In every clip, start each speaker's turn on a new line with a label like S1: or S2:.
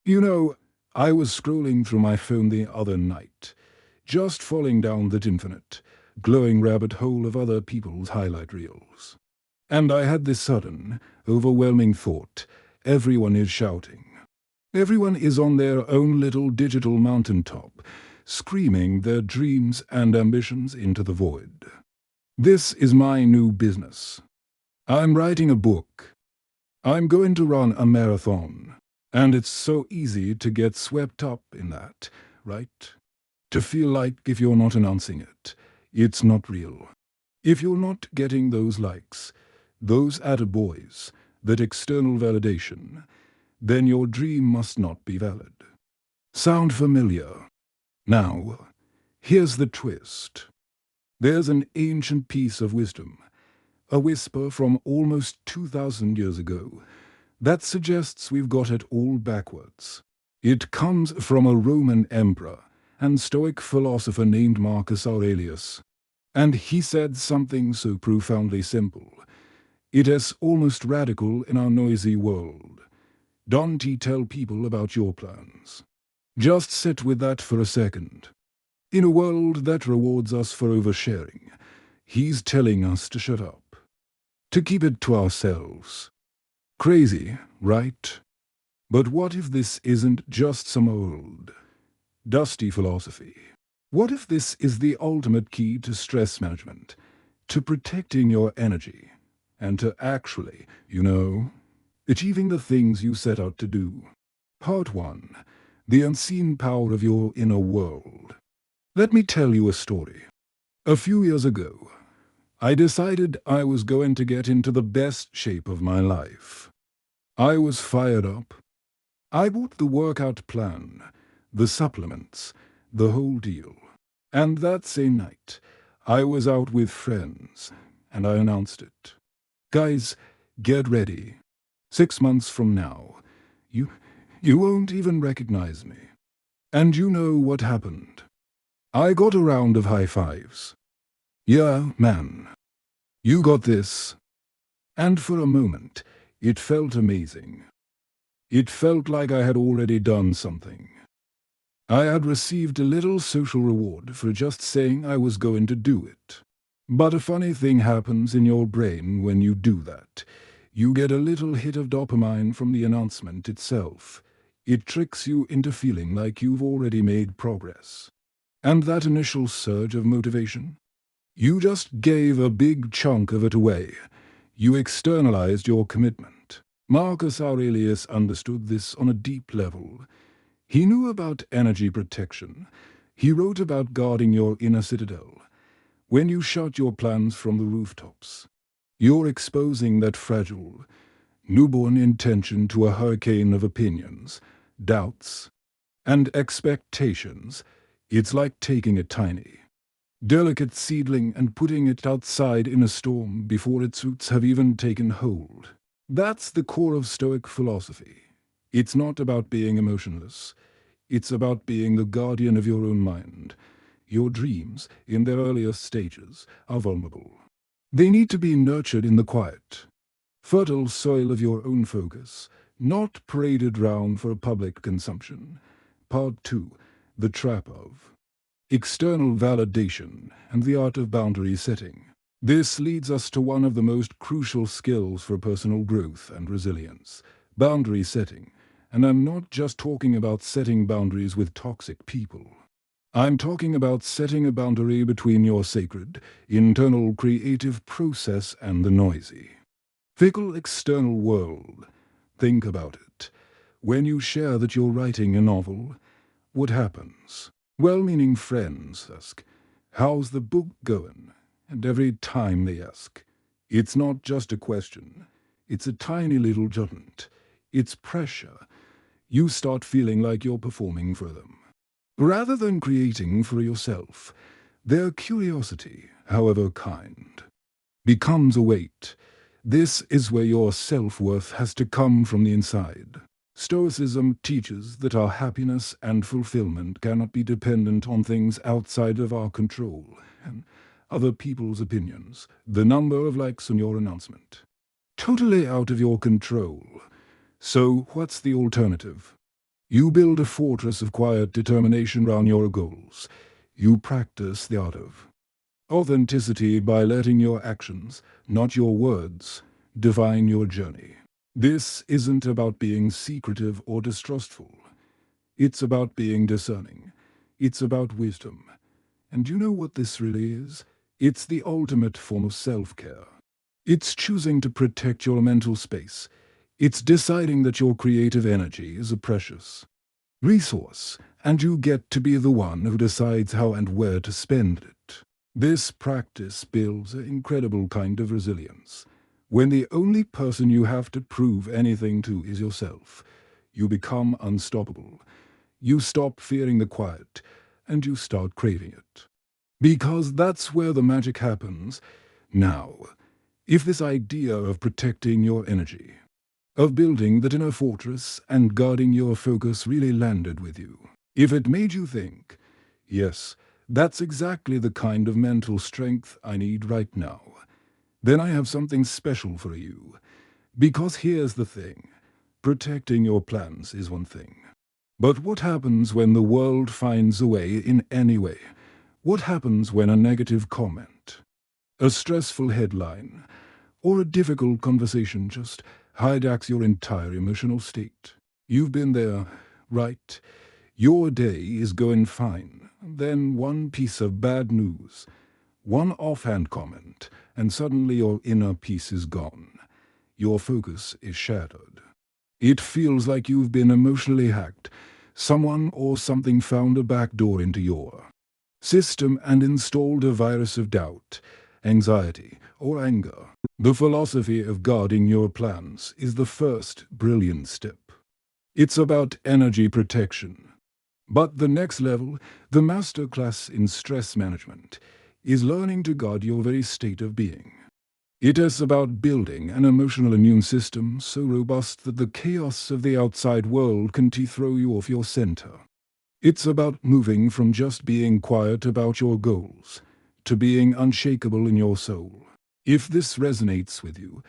S1: You know, I was scrolling through my phone the other night, just falling down that infinite, glowing rabbit hole of other people's highlight reels. And I had this sudden, overwhelming thought: everyone is shouting. Everyone is on their own little digital mountaintop, screaming their dreams and ambitions into the void. This is my new business. I'm writing a book. I'm going to run a marathon. And it's so easy to get swept up in that, right? To feel like if you're not announcing it, it's not real. If you're not getting those likes, those attaboys, that external validation, then your dream must not be valid. Sound familiar? Now, here's the twist. There's an ancient piece of wisdom, a whisper from almost 2,000 years ago, that suggests we've got it all backwards. It comes from a Roman emperor and Stoic philosopher named Marcus Aurelius. And he said something so profoundly simple. It is almost radical in our noisy world. Don't tell people about your plans. Just sit with that for a second. In a world that rewards us for oversharing, he's telling us to shut up, to keep it to ourselves. Crazy, right? But what if this isn't just some old, dusty philosophy? What if this is the ultimate key to stress management, to protecting your energy, and to actually, achieving the things you set out to do? Part 1. The unseen power of your inner world. Let me tell you a story. A few years ago, I decided I was going to get into the best shape of my life. I was fired up. I bought the workout plan, the supplements, the whole deal. And that same night, I was out with friends, and I announced it. Guys, get ready. 6 months from now, you won't even recognize me. And you know what happened? I got a round of high fives. Yeah, man. You got this. And for a moment, it felt amazing. It felt like I had already done something. I had received a little social reward for just saying I was going to do it. But a funny thing happens in your brain when you do that. You get a little hit of dopamine from the announcement itself. It tricks you into feeling like you've already made progress. And that initial surge of motivation? You just gave a big chunk of it away. You externalized your commitment. Marcus Aurelius understood this on a deep level. He knew about energy protection. He wrote about guarding your inner citadel. When you shout your plans from the rooftops, you're exposing that fragile, newborn intention to a hurricane of opinions, doubts, and expectations. It's like taking a tiny, delicate seedling and putting it outside in a storm before its roots have even taken hold. That's the core of Stoic philosophy. It's not about being emotionless. It's about being the guardian of your own mind. Your dreams, in their earliest stages, are vulnerable. They need to be nurtured in the quiet, fertile soil of your own focus, not paraded round for public consumption. Part 2. The trap of external validation and the art of boundary setting. This leads us to one of the most crucial skills for personal growth and resilience: boundary setting. And I'm not just talking about setting boundaries with toxic people. I'm talking about setting a boundary between your sacred, internal creative process and the noisy, fickle external world. Think about it. When you share that you're writing a novel, what happens? Well-meaning friends ask, "How's the book going?" And every time they ask, it's not just a question. It's a tiny little judgment. It's pressure. You start feeling like you're performing for them, rather than creating for yourself. Their curiosity, however kind, becomes a weight. This is where your self-worth has to come from the inside. Stoicism teaches that our happiness and fulfillment cannot be dependent on things outside of our control, and other people's opinions, the number of likes on your announcement. Totally out of your control. So what's the alternative? You build a fortress of quiet determination around your goals. You practice the art of authenticity by letting your actions, not your words, define your journey. This isn't about being secretive or distrustful. It's about being discerning. It's about wisdom. And you know what this really is? It's the ultimate form of self-care. It's choosing to protect your mental space. It's deciding that your creative energy is a precious resource, and you get to be the one who decides how and where to spend it. This practice builds an incredible kind of resilience. When the only person you have to prove anything to is yourself, you become unstoppable. You stop fearing the quiet, and you start craving it. Because that's where the magic happens. Now, if this idea of protecting your energy, of building that inner fortress and guarding your focus really landed with you, if it made you think, yes, that's exactly the kind of mental strength I need right now, then I have something special for you. Because here's the thing, protecting your plans is one thing. But what happens when the world finds a way in any way? What happens when a negative comment, a stressful headline, or a difficult conversation just hijacks your entire emotional state? You've been there, right? Your day is going fine. Then one piece of bad news, one offhand comment, and suddenly your inner peace is gone. Your focus is shattered. It feels like you've been emotionally hacked. Someone or something found a backdoor into your system and installed a virus of doubt, anxiety, or anger. The philosophy of guarding your plans is the first brilliant step. It's about energy protection. But the next level, the masterclass in stress management, is learning to guard your very state of being. It is about building an emotional immune system so robust that the chaos of the outside world can throw you off your center. It's about moving from just being quiet about your goals to being unshakable in your soul. If this resonates with you,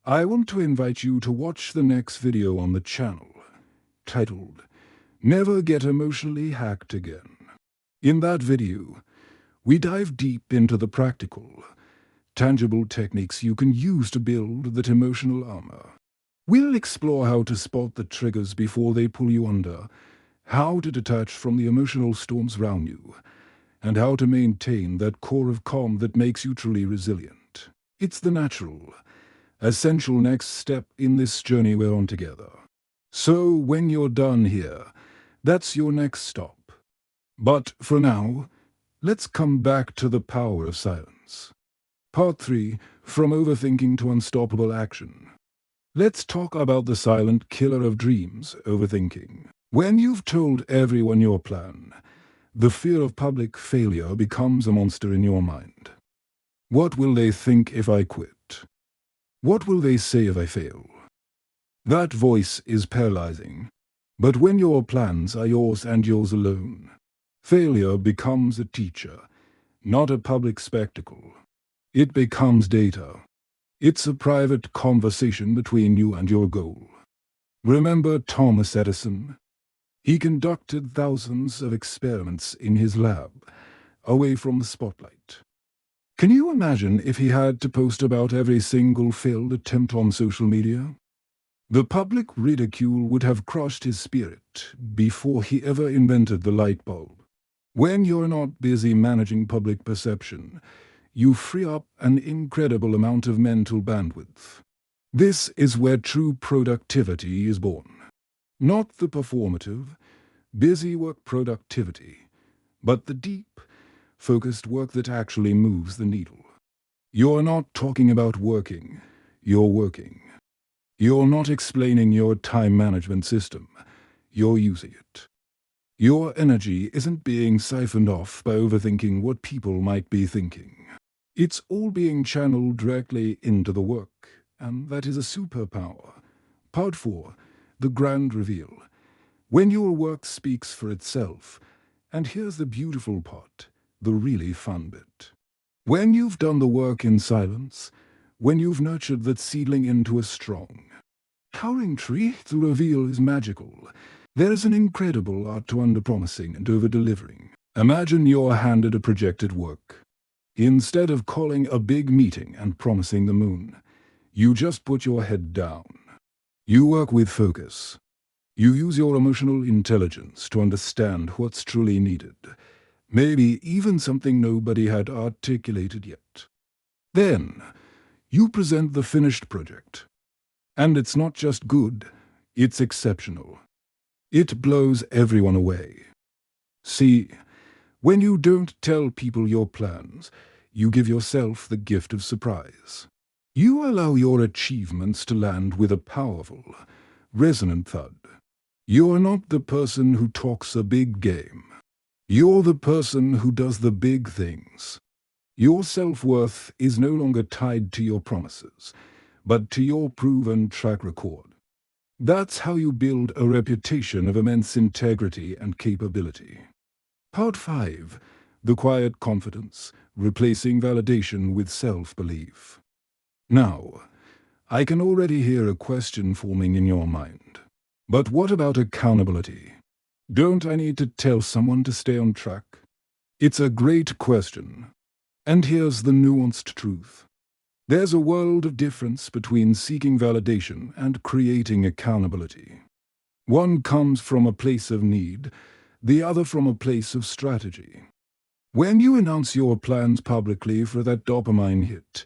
S1: I want to invite you to watch the next video on the channel, titled, Never Get Emotionally Hacked Again. In that video, we dive deep into the practical, tangible techniques you can use to build that emotional armor. We'll explore how to spot the triggers before they pull you under, how to detach from the emotional storms around you, and how to maintain that core of calm that makes you truly resilient. It's the natural, essential next step in this journey we're on together. So when you're done here, that's your next stop. But for now, let's come back to the power of silence. Part 3, From Overthinking to Unstoppable Action. Let's talk about the silent killer of dreams, overthinking. When you've told everyone your plan, the fear of public failure becomes a monster in your mind. What will they think if I quit? What will they say if I fail? That voice is paralyzing. But when your plans are yours and yours alone, failure becomes a teacher, not a public spectacle. It becomes data. It's a private conversation between you and your goal. Remember Thomas Edison? He conducted thousands of experiments in his lab, away from the spotlight. Can you imagine if he had to post about every single failed attempt on social media? The public ridicule would have crushed his spirit before he ever invented the light bulb. When you're not busy managing public perception, you free up an incredible amount of mental bandwidth. This is where true productivity is born. Not the performative, busy work productivity, but the deep, focused work that actually moves the needle. You're not talking about working, you're working. You're not explaining your time management system, you're using it. Your energy isn't being siphoned off by overthinking what people might be thinking. It's all being channeled directly into the work, and that is a superpower. Part 4, the grand reveal. When your work speaks for itself. And here's the beautiful part, the really fun bit. When you've done the work in silence, when you've nurtured that seedling into a strong, towering tree, the reveal is magical. There is an incredible art to underpromising and over-delivering. Imagine you're handed a project at work. Instead of calling a big meeting and promising the moon, you just put your head down. You work with focus. You use your emotional intelligence to understand what's truly needed, maybe even something nobody had articulated yet. Then, you present the finished project. And it's not just good, it's exceptional. It blows everyone away. See, when you don't tell people your plans, you give yourself the gift of surprise. You allow your achievements to land with a powerful, resonant thud. You're not the person who talks a big game. You're the person who does the big things. Your self-worth is no longer tied to your promises, but to your proven track record. That's how you build a reputation of immense integrity and capability. Part 5. The quiet confidence, replacing validation with self-belief. Now, I can already hear a question forming in your mind. But what about accountability? Don't I need to tell someone to stay on track? It's a great question. And here's the nuanced truth. There's a world of difference between seeking validation and creating accountability. One comes from a place of need, the other from a place of strategy. When you announce your plans publicly for that dopamine hit,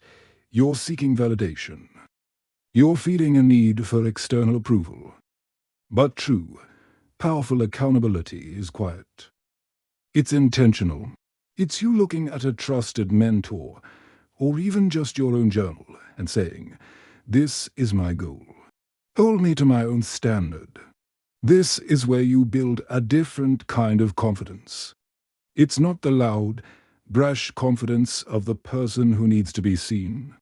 S1: you're seeking validation. You're feeling a need for external approval. But true, powerful accountability is quiet. It's intentional. It's you looking at a trusted mentor, or even just your own journal, and saying, "This is my goal. Hold me to my own standard." This is where you build a different kind of confidence. It's not the loud, brash confidence of the person who needs to be seen.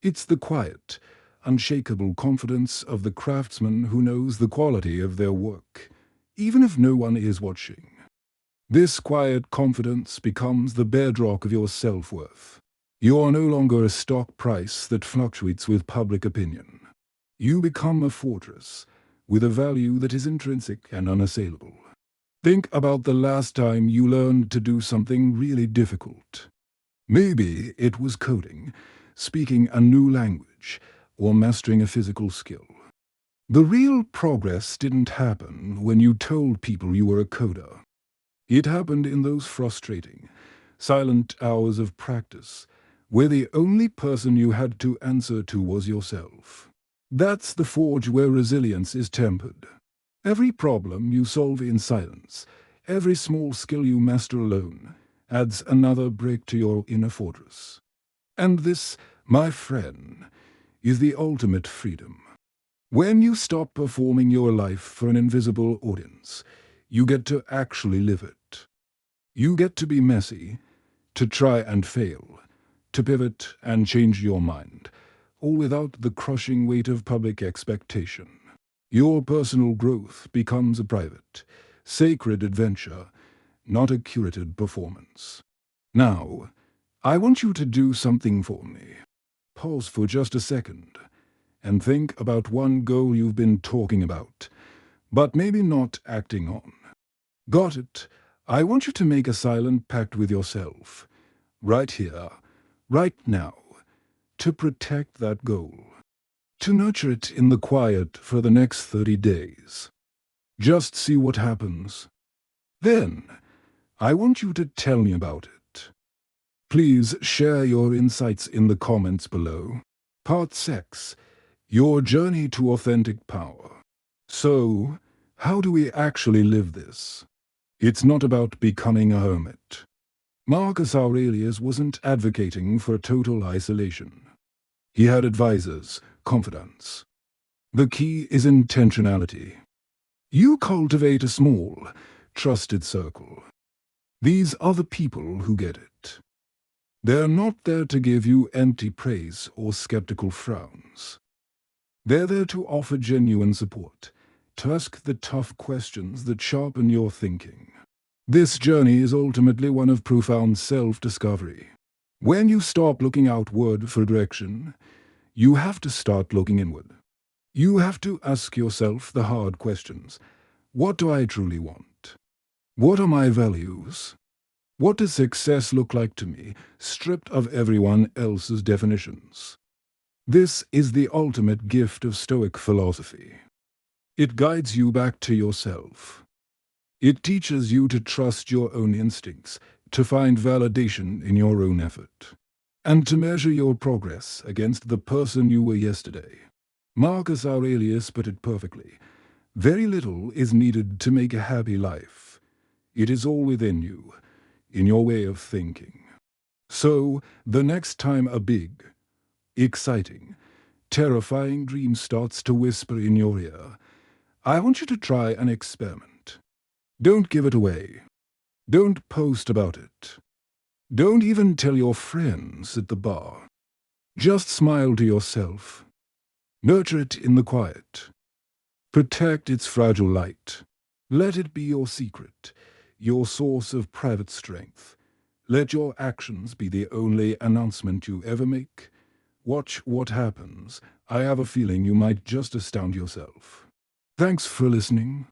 S1: It's the quiet, unshakable confidence of the craftsman who knows the quality of their work, even if no one is watching. This quiet confidence becomes the bedrock of your self-worth. You are no longer a stock price that fluctuates with public opinion. You become a fortress, with a value that is intrinsic and unassailable. Think about the last time you learned to do something really difficult. Maybe it was coding, speaking a new language, or mastering a physical skill. The real progress didn't happen when you told people you were a coder. It happened in those frustrating, silent hours of practice, where the only person you had to answer to was yourself. That's the forge where resilience is tempered. Every problem you solve in silence, every small skill you master alone, adds another brick to your inner fortress. And this, my friend, is the ultimate freedom. When you stop performing your life for an invisible audience, you get to actually live it. You get to be messy, to try and fail, to pivot and change your mind, all without the crushing weight of public expectation. Your personal growth becomes a private, sacred adventure, not a curated performance. Now, I want you to do something for me. Pause for just a second and think about one goal you've been talking about, but maybe not acting on. Got it? I want you to make a silent pact with yourself, right here, right now, to protect that goal, to nurture it in the quiet for the next 30 days. Just see what happens. Then, I want you to tell me about it. Please share your insights in the comments below. Part 6. Your journey to authentic power. So, how do we actually live this? It's not about becoming a hermit. Marcus Aurelius wasn't advocating for total isolation. He had advisors, confidants. The key is intentionality. You cultivate a small, trusted circle. These are the people who get it. They're not there to give you empty praise or skeptical frowns. They're there to offer genuine support, to ask the tough questions that sharpen your thinking. This journey is ultimately one of profound self-discovery. When you stop looking outward for direction, you have to start looking inward. You have to ask yourself the hard questions. What do I truly want? What are my values? What does success look like to me, stripped of everyone else's definitions? This is the ultimate gift of Stoic philosophy. It guides you back to yourself. It teaches you to trust your own instincts, to find validation in your own effort, and to measure your progress against the person you were yesterday. Marcus Aurelius put it perfectly. Very little is needed to make a happy life. It is all within you, in your way of thinking. So, the next time a big, exciting, terrifying dream starts to whisper in your ear, I want you to try an experiment. Don't give it away. Don't post about it. Don't even tell your friends at the bar. Just smile to yourself. Nurture it in the quiet. Protect its fragile light. Let it be your secret, your source of private strength. Let your actions be the only announcement you ever make. Watch what happens. I have a feeling you might just astound yourself. Thanks for listening.